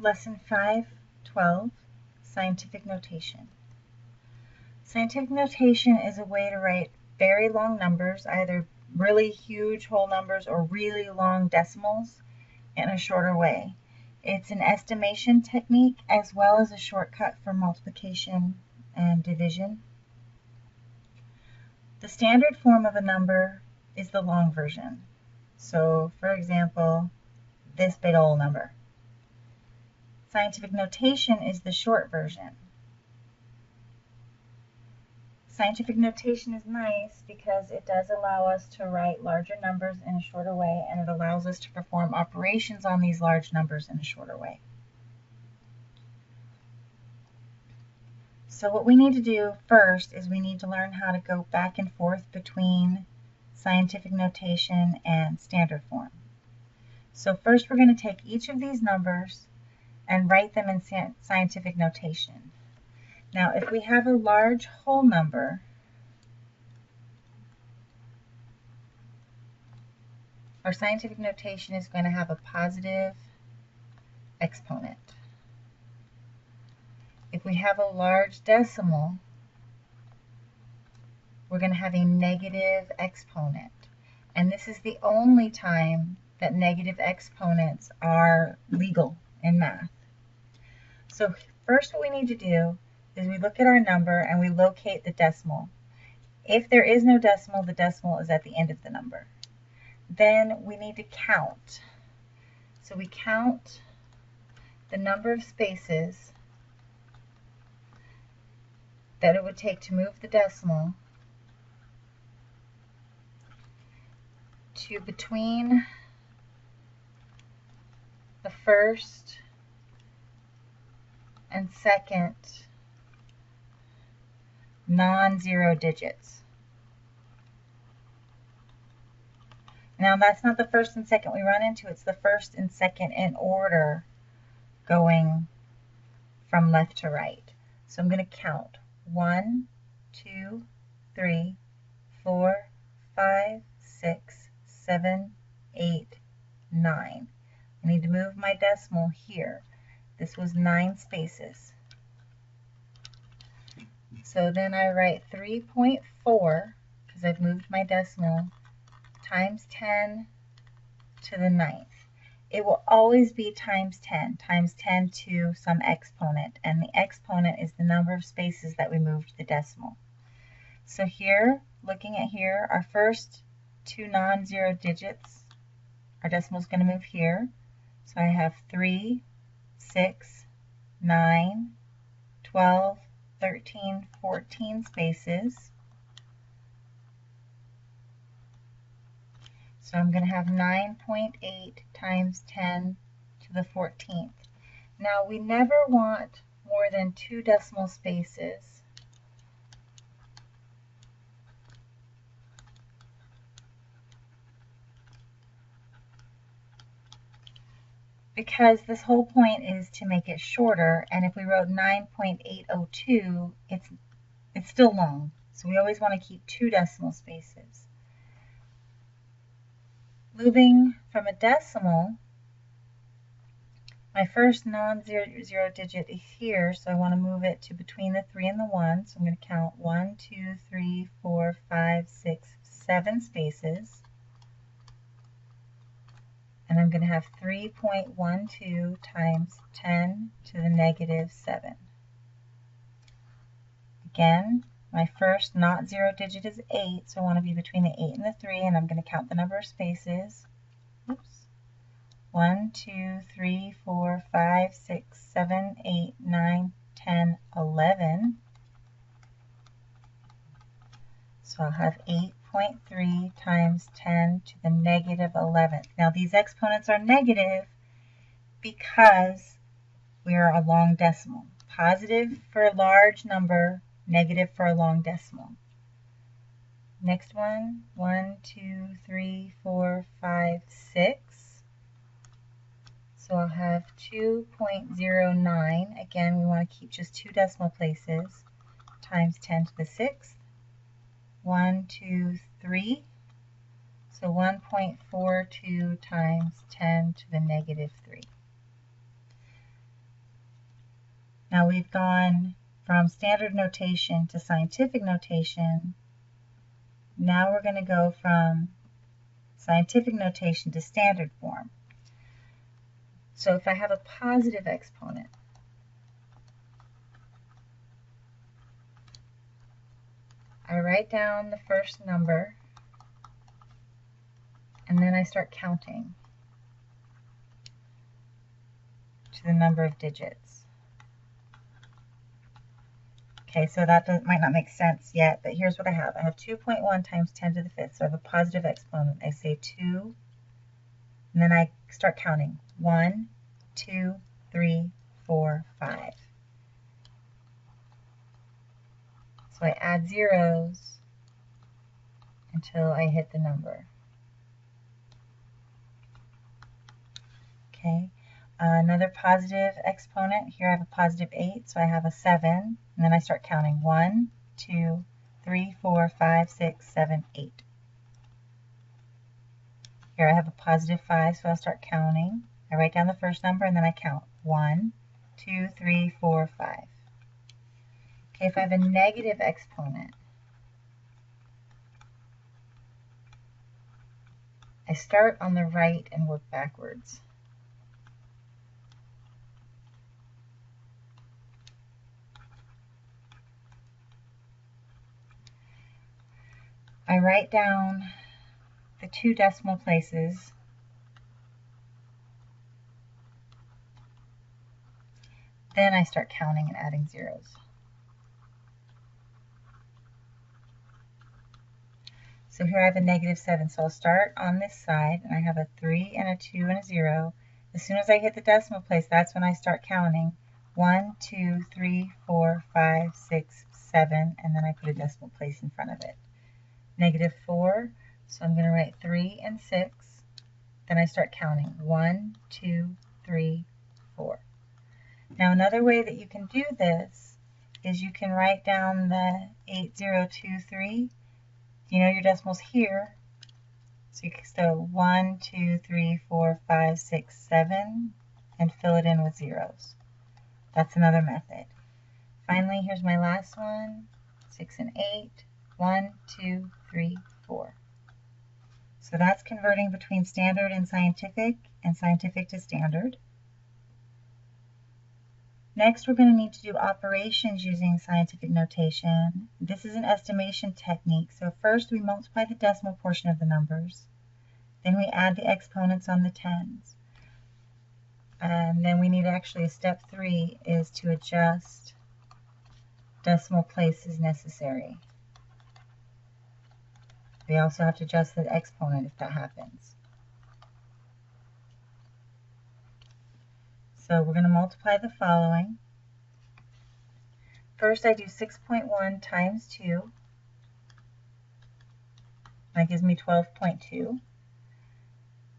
Lesson 512, Scientific Notation. Scientific notation is a way to write very long numbers, either really huge whole numbers or really long decimals, in a shorter way. It's an estimation technique as well as a shortcut for multiplication and division. The standard form of a number is the long version. So, for example, this big old number. Scientific notation is the short version. Scientific notation is nice because it does allow us to write larger numbers in a shorter way, and it allows us to perform operations on these large numbers in a shorter way. So what we need to do first is we need to learn how to go back and forth between scientific notation and standard form. So first we're going to take each of these numbers and write them in scientific notation. Now, if we have a large whole number, our scientific notation is going to have a positive exponent. If we have a large decimal, we're going to have a negative exponent. And this is the only time that negative exponents are legal in math. So first what we need to do is we look at our number and we locate the decimal. If there is no decimal, the decimal is at the end of the number. Then we need to count. So we count the number of spaces that it would take to move the decimal to between the first and second non-zero digits. Now that's not the first and second we run into, it's the first and second in order going from left to right. So I'm going to count 1, 2, 3, 4, 5, 6, 7, 8, 9. I need to move my decimal here. This was 9 spaces. So then I write 3.4, because I've moved my decimal, times 10 to the 9th. It will always be times 10 to some exponent, and the exponent is the number of spaces that we moved the decimal. So here, looking at here, our first two non-zero digits, our decimal is going to move here. So I have 3, 6, 9, 12, 13, 14 spaces. So I'm going to have 9.8 times 10 to the 14th. Now we never want more than 2 decimal spaces. Because this whole point is to make it shorter, and if we wrote 9.802, it's still long. So we always want to keep 2 decimal spaces. Moving from a decimal, my first non-zero digit is here, so I want to move it to between the 3 and the 1. So I'm going to count 1, 2, 3, 4, 5, 6, 7 spaces. And I'm going to have 3.12 times 10 to the negative 7. Again, my first not zero digit is 8, so I want to be between the 8 and the 3, and I'm going to count the number of spaces. Oops. 1, 2, 3, 4, 5, 6, 7, 8, 9, 10, 11. So I'll have 8.3 times 10 to the negative 11th. Now these exponents are negative because we are a long decimal. Positive for a large number, negative for a long decimal. Next one, 1, 2, 3, 4, 5, 6. So I'll have 2.09. Again, we want to keep just 2 decimal places, times 10 to the 6th. 1, 2, 3. So 1.42 times 10 to the negative 3. Now we've gone from standard notation to scientific notation. Now we're going to go from scientific notation to standard form. So if I have a positive exponent, I write down the first number and then I start counting to the number of digits. Okay, so that might not make sense yet, but here's what I have. I have 2.1 times 10 to the 5th, so I have a positive exponent. I say 2, and then I start counting. 1, 2, 3, 4, 5. So I add zeros until I hit the number. Okay, another positive exponent. Here I have a positive 8, so I have a 7, and then I start counting. 1, 2, 3, 4, 5, 6, 7, 8. Here I have a positive 5, so I'll start counting. I write down the first number and then I count. 1, 2, 3, 4, 5. Okay, if I have a negative exponent, I start on the right and work backwards. I write down the 2 decimal places. Then I start counting and adding zeros. So here I have a negative 7, so I'll start on this side, and I have a 3 and a 2 and a 0. As soon as I hit the decimal place, that's when I start counting. 1, 2, 3, 4, 5, 6, 7, and then I put a decimal place in front of it. Negative 4, so I'm going to write 3 and 6. Then I start counting. 1, 2, 3, 4. Now another way that you can do this is you can write down the 8023. You know your decimals here. So you can go 1, 2, 3, 4, 5, 6, 7, and fill it in with zeros. That's another method. Finally, here's my last one. 6 and 8. 1, 2, 3, 4. So that's converting between standard and scientific to standard. Next, we're going to need to do operations using scientific notation. This is an estimation technique. So first we multiply the decimal portion of the numbers. Then we add the exponents on the tens. And then we need actually a step 3 is to adjust decimal places necessary. We also have to adjust the exponent if that happens. So we're going to multiply the following. First I do 6.1 times 2. That gives me 12.2.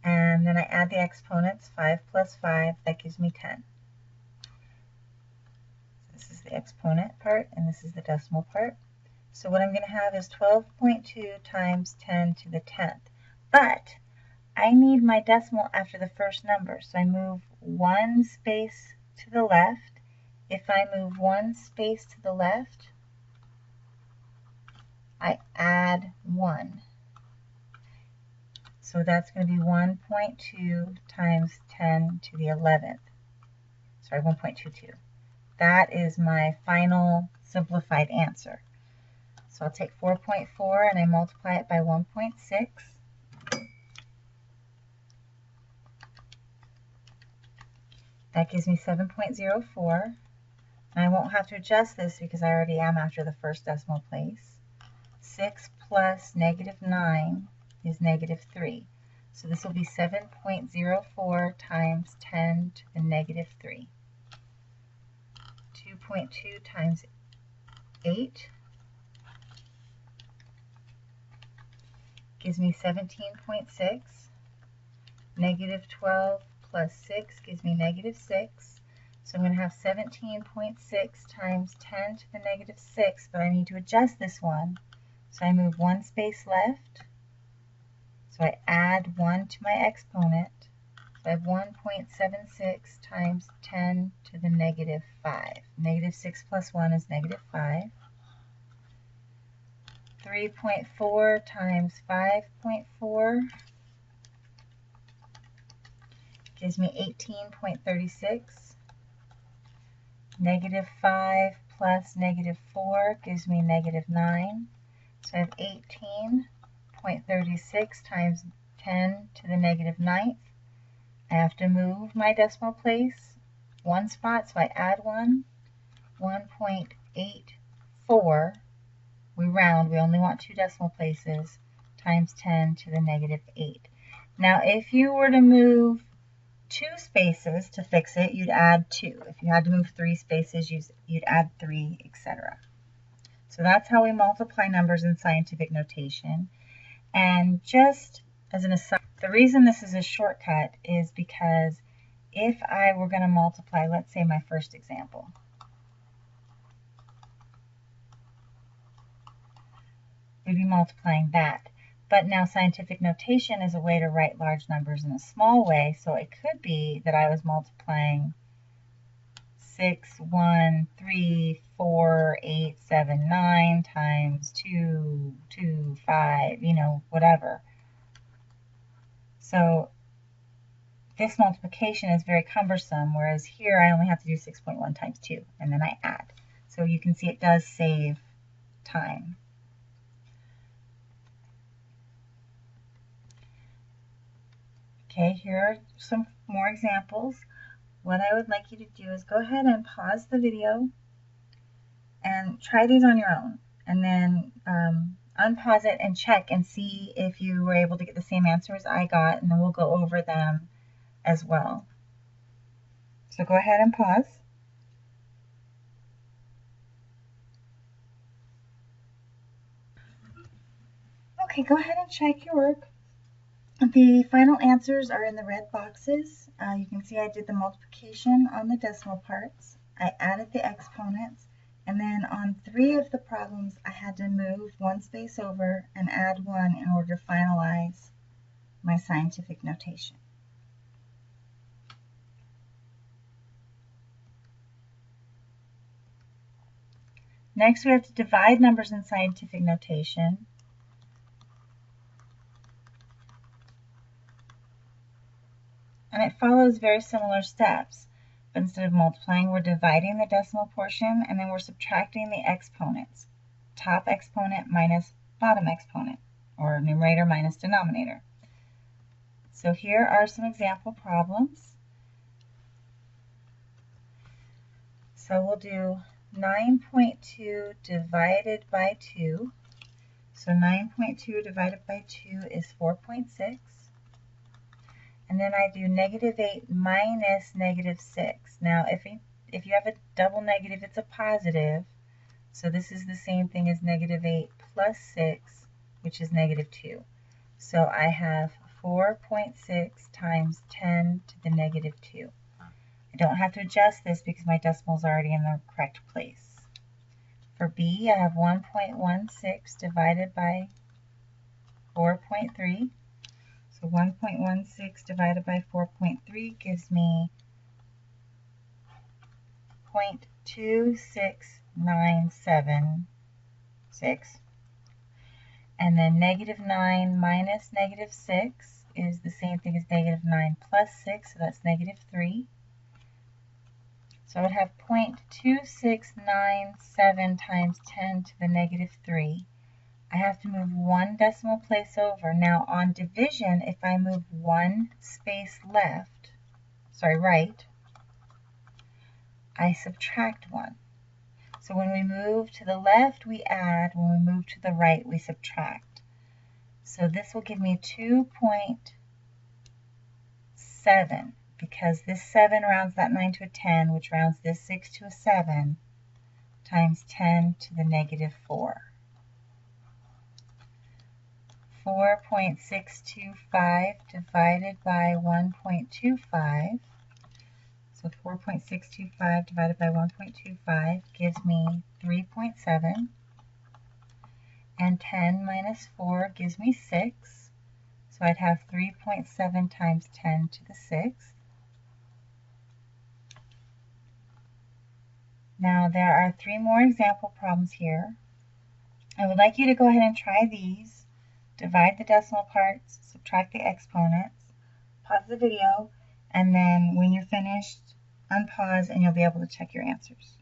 And then I add the exponents, 5 plus 5, that gives me 10. This is the exponent part, and this is the decimal part. So what I'm going to have is 12.2 times 10 to the 10th. But I need my decimal after the first number, so I move 1 space to the left. If I move 1 space to the left, I add 1. So that's going to be 1.2 times 10 to the 11th. Sorry, 1.22. That is my final simplified answer. So I'll take 4.4 and I multiply it by 1.6. That gives me 7.04. And I won't have to adjust this because I already am after the first decimal place. 6 plus negative 9 is negative 3. So this will be 7.04 times 10 to the negative 3. 2.2 times 8 gives me 17.6. Negative 12 plus 6 gives me negative 6. So I'm going to have 17.6 times 10 to the negative 6, but I need to adjust this one. So I move 1 space left. So I add 1 to my exponent. So I have 1.76 times 10 to the negative 5. Negative 6 plus 1 is negative 5. 3.4 times 5.4 gives me 18.36. Negative 5 plus negative 4 gives me negative 9. So I have 18.36 times 10 to the negative 9th. I have to move my decimal place one spot, so I add 1. 1.84. We round, we only want 2 decimal places, times 10 to the negative 8. Now, if you were to move 2 spaces to fix it, you'd add 2. If you had to move 3 spaces, you'd add 3, etc. So that's how we multiply numbers in scientific notation. And just as an aside, the reason this is a shortcut is because if I were going to multiply, let's say my first example, we'd be multiplying that. But now scientific notation is a way to write large numbers in a small way, so it could be that I was multiplying 6, 1, 3, 4, 8, 7, 9 times 2, 2, 5, whatever. So this multiplication is very cumbersome, whereas here I only have to do 6.1 times 2, and then I add. So you can see it does save time. Okay, here are some more examples. What I would like you to do is go ahead and pause the video and try these on your own, and then unpause it and check and see if you were able to get the same answers I got, and then we'll go over them as well. So go ahead and pause. Okay, go ahead and check your work. The final answers are in the red boxes. You can see I did the multiplication on the decimal parts. I added the exponents, and then on 3 of the problems I had to move 1 space over and add 1 in order to finalize my scientific notation. Next, we have to divide numbers in scientific notation. And it follows very similar steps. But instead of multiplying, we're dividing the decimal portion, and then we're subtracting the exponents. Top exponent minus bottom exponent, or numerator minus denominator. So here are some example problems. So we'll do 9.2 divided by 2. So 9.2 divided by 2 is 4.6. And then I do negative 8 minus negative 6. Now, if you have a double negative, it's a positive. So this is the same thing as negative 8 plus 6, which is negative 2. So I have 4.6 times 10 to the negative 2. I don't have to adjust this because my decimal is already in the correct place. For B, I have 1.16 divided by 4.3. So 1.16 divided by 4.3 gives me 0.26976. And then negative 9 minus negative 6 is the same thing as negative 9 plus 6, so that's negative 3. So I would have 0.2697 times 10 to the negative 3. I have to move 1 decimal place over. Now on division, if I move 1 space right, I subtract 1. So when we move to the left, we add. When we move to the right, we subtract. So this will give me 2.7, because this 7 rounds that 9 to a 10, which rounds this 6 to a 7, times 10 to the negative 4. 4.625 divided by 1.25. So 4.625 divided by 1.25 gives me 3.7. And 10 minus 4 gives me 6. So I'd have 3.7 times 10 to the 6th. Now there are 3 more example problems here. I would like you to go ahead and try these. Divide the decimal parts, subtract the exponents, pause the video, and then when you're finished, unpause and you'll be able to check your answers.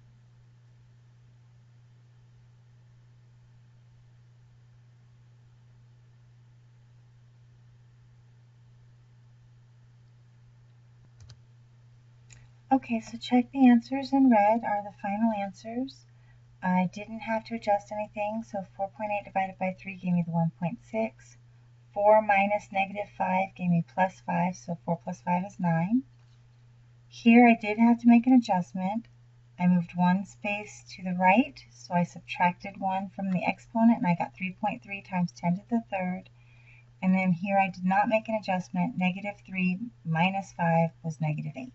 Okay, so check the answers in red are the final answers. I didn't have to adjust anything, so 4.8 divided by 3 gave me the 1.6. 4 minus negative 5 gave me plus 5, so 4 plus 5 is 9. Here I did have to make an adjustment. I moved one space to the right, so I subtracted 1 from the exponent, and I got 3.3 times 10 to the third. And then here I did not make an adjustment. Negative 3 minus 5 was negative 8.